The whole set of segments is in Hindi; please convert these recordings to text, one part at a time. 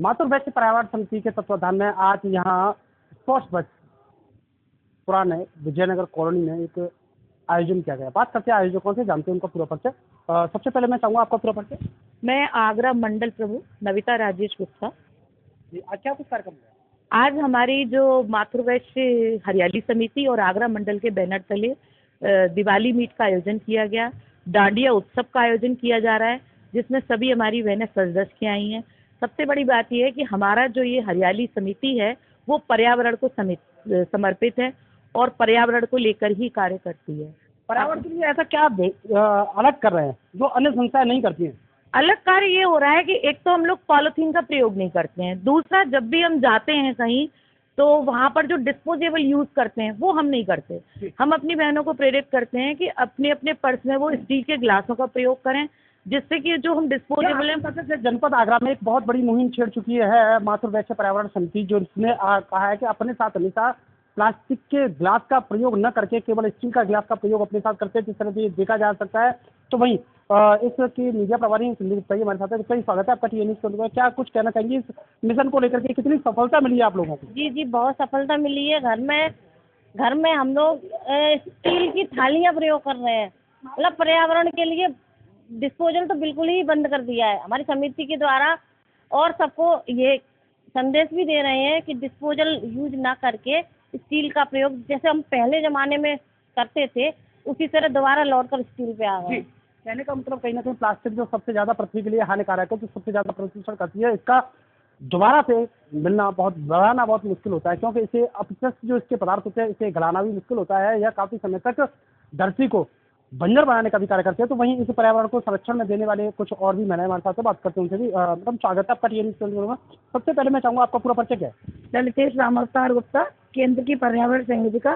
मातृवैश्य पर्यावरण समिति के तत्वाधान में आज यहाँ स्पोर्ट्स बस पुराने विजयनगर कॉलोनी में एक आयोजन किया गया। बात करते हैं आयोजकों से, जानते हैं उनका पूरा परिचय। सबसे पहले मैं चाहूँगा आपका पूरा परिचय। मैं आगरा मंडल प्रमुख नविता राजेश गुप्ता। जी, आज क्या कुछ कार्यक्रम हुआ? आज हमारी जो मातृवैश्य हरियाली समिति और आगरा मंडल के बैनर तले दिवाली मीट का आयोजन किया गया। डांडिया उत्सव का आयोजन किया जा रहा है, जिसमें सभी हमारी बहनें सज-धज के आई हैं। सबसे बड़ी बात यह है कि हमारा जो ये हरियाली समिति है वो पर्यावरण को समर्पित है और पर्यावरण को लेकर ही कार्य करती है। पर्यावरण के लिए ऐसा क्या अलग कर रहे हैं जो अन्य संस्थाएं नहीं करती हैं? अलग कार्य ये हो रहा है कि एक तो हम लोग पॉलिथीन का प्रयोग नहीं करते हैं, दूसरा जब भी हम जाते हैं कहीं तो वहाँ पर जो डिस्पोजेबल यूज करते हैं वो हम नहीं करते। हम अपनी बहनों को प्रेरित करते हैं कि अपने अपने पर्स में वो स्टील के गिलासों का प्रयोग करें, जिससे कि जो हम डिस्पोजेबल है। जनपद आगरा में एक बहुत बड़ी मुहिम छेड़ चुकी है मातृवैश्य पर्यावरण समिति, जो इसने कहा है कि अपने साथ हमेशा प्लास्टिक के गिलास का प्रयोग न करके केवल स्टील का गिलास का प्रयोग अपने साथ करते हैं। जिस तरह से ये देखा जा सकता है। तो वहीं इसकी मीडिया प्रभारी हमारे साथ है। कई स्वागत है आपका टीएन न्यूज़ में। क्या कुछ कहना चाहेंगे इस मिशन को लेकर के? कितनी सफलता मिली है आप लोगों को? जी बहुत सफलता मिली है। घर में हम लोग स्टील की थालियाँ प्रयोग कर रहे हैं। मतलब पर्यावरण के लिए डिस्पोजल तो बिल्कुल ही बंद कर दिया है हमारी समिति के द्वारा, और सबको ये संदेश भी दे रहे हैं कि डिस्पोजल यूज ना करके स्टील का प्रयोग जैसे हम पहले ज़माने में करते थे उसी तरह दोबारा लौट कर स्टील पे आ गए। कहने का मतलब कहीं ना कहीं प्लास्टिक जो सबसे ज़्यादा पृथ्वी के लिए हानिकारक है, जो सबसे ज़्यादा प्रदूषण करती है, इसका दोबारा से मिलना बढ़ाना बहुत मुश्किल होता है, क्योंकि इसे अपशिष्ट जो इसके पदार्थ होते हैं इसे गलाना भी मुश्किल होता है। यह काफ़ी समय तक धरती को बंजर बनाने का भी कार्य करते हैं। तो वहीं इस पर्यावरण को संरक्षण में देने वाले कुछ और भी महिलाएं हमारे साथ बात करते हैं, उनसे भी मैडम स्वागत है आपका टीएन न्यूज़ में। सबसे पहले मैं चाहूँगा आपका पूरा परिचय क्या है? ललितेश राम अवतार गुप्ता, केंद्र की पर्यावरण संयोजिका।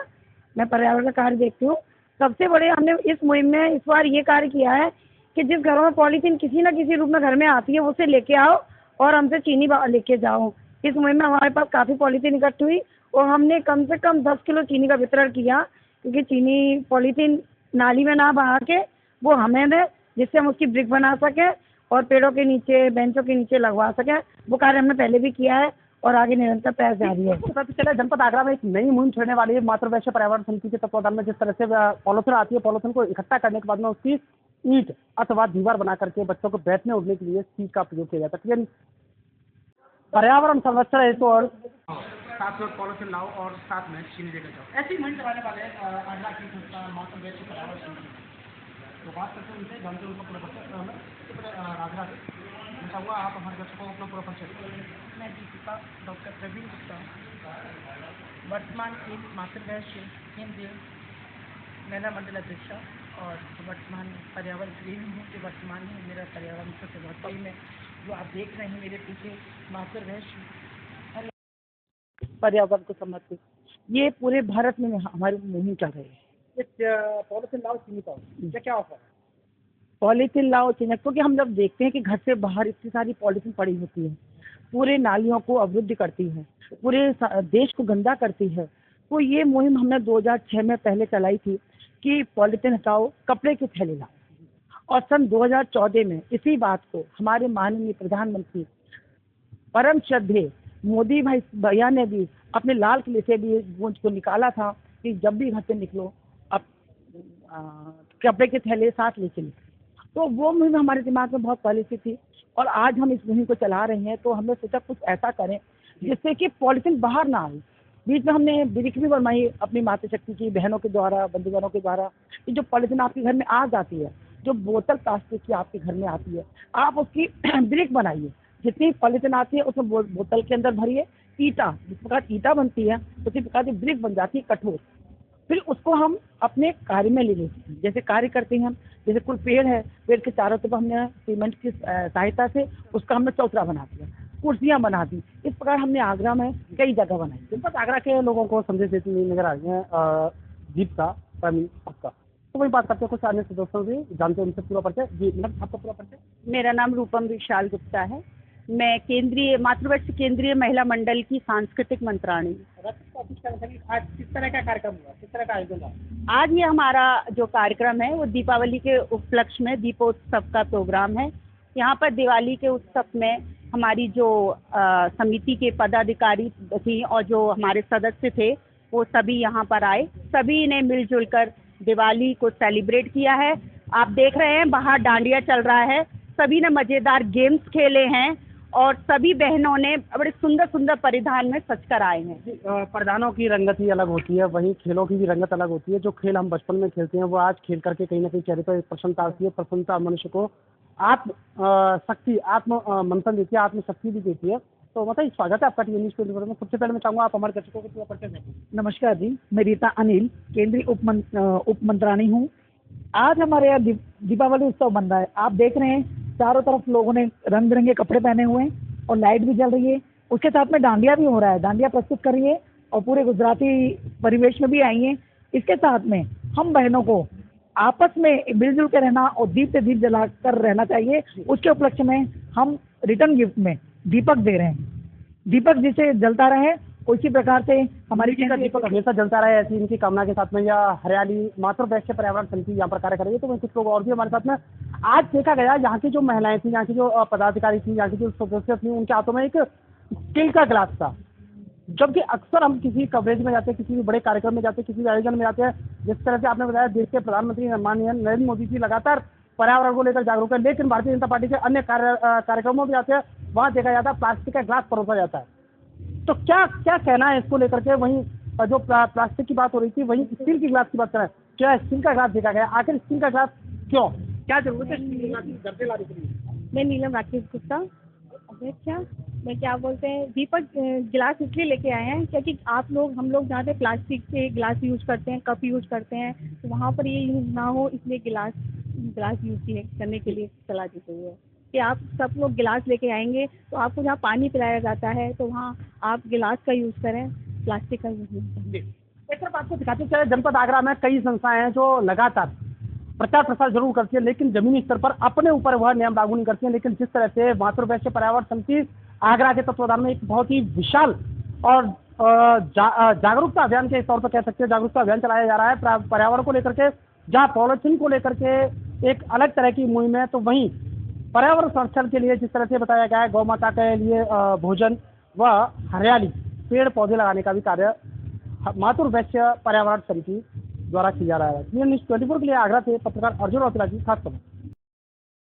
मैं पर्यावरण का कार्य देखती हूँ। सबसे बड़े हमने इस मुहिम में इस बार ये कार्य किया है कि जिस घरों में पॉलीथीन किसी न किसी रूप में घर में आती है उसे लेके आओ और हमसे चीनी लेके जाओ। इस मुहिम में हमारे पास काफ़ी पॉलीथीन इकट्ठी हुई और हमने कम से कम 10 किलो चीनी का वितरण किया, क्योंकि चीनी पॉलीथीन नाली में ना बहा के वो हमें दे, जिससे हम उसकी ब्रिक बना सकें और पेड़ों के नीचे बेंचों के नीचे लगवा सकें। वो कार्य हमने पहले भी किया है और आगे निरंतर प्रयास जारी है। सबसे पहले जनपद आगरा में एक नई मुहिम छेड़ने वाली है मातृवैश्य पर्यावरण समिति के तत्वाधान में। जिस तरह से पॉलीथीन आती है, पॉलीथीन को इकट्ठा करने के बाद में उसकी ईंट अथवा दीवार बना करके बच्चों को बैठने उठने के लिए सीट का प्रयोग किया जाता है। पर्यावरण संरक्षण है तो और साथ में पॉलीथीन लाओ और साथ में चीनी लेकर जाओ, ऐसी मुहिम चलाने वाले आगरा की संस्था मातृवैश्य पर्यावरण समिति। तो बात करते हैं उनसे, जानते हैं उनका पूरा परिचय। आगरा से मैं चाहूँगा आप हमारे दर्शकों को अपना पूरा परिचय। मैं दीपिका डॉक्टर प्रवीण गुप्ता, वर्तमान की मातृवैश्य केंद्रीय महिला मंडल अध्यक्षा और वर्तमान पर्यावरण प्रेमी हूँ, जो वर्तमान में मेरा पर्यावरण से बहुत प्रेम है। जो आप देख रहे हैं मेरे पीछे मातृवैश्य पर्यावरण को समर्पित ये पूरे भारत में हमारी मुहिम चल रही है। पॉलीथीन लाओ चीनी पाओ, क्या ऑफर है? पॉलीथीन लाओ चीनी, क्योंकि हम जब देखते हैं कि घर से बाहर इतनी सारी पॉलीथीन पड़ी होती है, पूरे नालियों को अवरुद्ध करती है, पूरे देश को गंदा करती है। तो ये मुहिम हमने 2006 में पहले चलाई थी कि पॉलीथीन हटाओ, कपड़े की थैली लाओ। और सन 2014 में इसी बात को हमारे माननीय प्रधानमंत्री परम श्रद्धेय मोदी भैया ने भी अपने लाल किले से भी गूंज को निकाला था कि जब भी घर से निकलो अब कपड़े के थैले साथ लेके निकलो। तो वो मुहिम हमारे दिमाग में बहुत पहले से थी और आज हम इस मुहिम को चला रहे हैं। तो हमने सोचा कुछ ऐसा करें जिससे कि पॉलीथीन बाहर ना आए। बीच में हमने ब्रिक भी बनवाई अपनी मातृशक्ति की बहनों के द्वारा, बंधुगणों के द्वारा, कि जो पॉलीथीन आपके घर में आ जाती है, जो बोतल प्लास्टिक की आपके घर में आती है, आप उसकी ब्रिक बनाइए। जितनी पॉलीथीन आती है उसमें बोतल के अंदर भरिए ईटा, जिस प्रकार ईटा बनती है उसी प्रकार की ब्रिक बन जाती है कठोर। फिर उसको हम अपने कार्य में ले लेते हैं। जैसे कार्य करते हैं हम, जैसे कोई पेड़ है, पेड़ के चारों तरफ हमने सीमेंट की सहायता से उसका हमने चौतरा बना दिया, कुर्सियाँ बना दी। इस प्रकार हमने आगरा में कई जगह बनाई। जनपद आगरा के लोगों को संदेश देती हुई नजर आ रही है दीपिका प्रवीण गुप्ता। तो वही बात करते हैं कुछ अन्य सदस्यों भी, जानते हैं उनसे पूरा परिचय। जी मैडम, आपका पूरा परिचय। मेरा नाम रूपम विशाल गुप्ता है। मैं मातृवैश्य केंद्रीय महिला मंडल की सांस्कृतिक मंत्राणी। आज किस तरह का कार्यक्रम हुआ, किस तरह का आयोजन हुआ? आज ये हमारा जो कार्यक्रम है वो दीपावली के उपलक्ष्य में दीपोत्सव का प्रोग्राम है। यहाँ पर दिवाली के उत्सव में हमारी जो समिति के पदाधिकारी थी और जो हमारे सदस्य थे वो सभी यहाँ पर आए। सभी ने मिलजुल कर दिवाली को सेलिब्रेट किया है। आप देख रहे हैं बाहर डांडिया चल रहा है, सभी ने मज़ेदार गेम्स खेले हैं और सभी बहनों ने बड़े सुंदर सुंदर परिधान में सजकर आए हैं। परिधानों की रंगत ही अलग होती है, वहीं खेलों की भी रंगत अलग होती है। जो खेल हम बचपन में खेलते हैं वो आज खेल करके कहीं ना कहीं चेहरे पर प्रसन्नता आती है। प्रसन्नता मनुष्य को आत्म शक्ति, आत्म मंथन देती है, आत्मशक्ति भी देती है। तो मतलब स्वागत है आपका टीवी न्यूज़ 24 में। सबसे पहले मैं चाहूँगा आप हमारे दर्शकों को पूरा परिचय दें। नमस्कार जी, मैं रीता अनिल, केंद्रीय उप मंत्राणी हूँ। आज हमारे यहाँ दीपावली उत्सव बन रहा है। आप देख रहे हैं चारों तरफ लोगों ने रंग बिरंगे कपड़े पहने हुए हैं और लाइट भी जल रही है। उसके साथ में डांडिया भी हो रहा है, डांडिया प्रस्तुत कर रही है और पूरे गुजराती परिवेश में भी आई है। इसके साथ में हम बहनों को आपस में मिलजुल के रहना और दीप से दीप जलाकर रहना चाहिए। उसके उपलक्ष्य में हम रिटर्न गिफ्ट में दीपक दे रहे हैं। दीपक जिसे जलता रहे उसी प्रकार से हमारी का दीपक हमेशा जलता रहे, ऐसी इनकी कामना के साथ में यह हरियाली मातृवैश्य पर्यावरण समिति यहाँ पर कार्य कर रही है। तो मैं कुछ लोग और भी हमारे साथ में आज देखा गया, यहाँ की जो महिलाएं थी, यहाँ की जो पदाधिकारी थी, यहाँ की जो सदस्य थी, उनके हाथों में एक स्टील का गिलास था। जबकि अक्सर हम किसी कवरेज में जाते हैं, किसी भी बड़े कार्यक्रम में जाते हैं, किसी भी आयोजन में जाते हैं, जिस तरह से आपने बताया देश के प्रधानमंत्री माननीय नरेंद्र मोदी जी लगातार पर्यावरण को लेकर जागरूक है, लेकिन भारतीय जनता पार्टी के अन्य कार्यक्रमों में जाते हैं, वहाँ देखा जाता है प्लास्टिक का ग्लास परोसा जाता है। तो क्या क्या कहना है इसको लेकर के? वहीं जो प्लास्टिक की बात हो रही थी, वहीं स्टील की ग्लास की बात करें, क्या स्टील का ग्लास देखा गया? आखिर स्टील का ग्लास क्यों, क्या जरूरत है स्टील के ग्लास घर से लाने के लिए? मैं नीलम राकेश गुप्ता। अच्छा, मैं क्या बोलते हैं, दीपक गिलास इसलिए लेके आए हैं क्योंकि हम लोग जहाँ पे प्लास्टिक के गिलास यूज करते हैं, कप यूज करते हैं, तो वहाँ पर ये यूज ना हो, इसलिए गिलास यूज करने के लिए सलाह दी गई है कि आप सब लोग गिलास लेके आएंगे तो आपको जहाँ पानी पिलाया जाता है तो वहाँ आप गिलास का यूज़ करें, प्लास्टिक का यूज़ नहीं करें। एक तरफ आपको दिखाते चले, जनपद आगरा में कई संस्थाएं हैं जो लगातार प्रचार प्रसार जरूर करती है, लेकिन जमीनी स्तर पर अपने ऊपर वह नियम लागू नहीं करती है। लेकिन जिस तरह से मातृवैश्य पर्यावरण समिति आगरा के तत्वाधान में एक बहुत ही विशाल और जागरूकता अभियान के तौर पर कह सकते हैं, जागरूकता अभियान चलाया जा रहा है पर्यावरण को लेकर के, जहाँ पॉलिथीन को लेकर के एक अलग तरह की मुहिम है, तो वहीं पर्यावरण संरक्षण के लिए जिस तरह से बताया गया है, गौ माता के लिए भोजन व हरियाली, पेड़ पौधे लगाने का भी कार्य मातृवैश्य पर्यावरण समिति द्वारा किया जा रहा है। न्यूज़ 24 के लिए आगरा से पत्रकार अर्जुन रौतेला की खास खबर।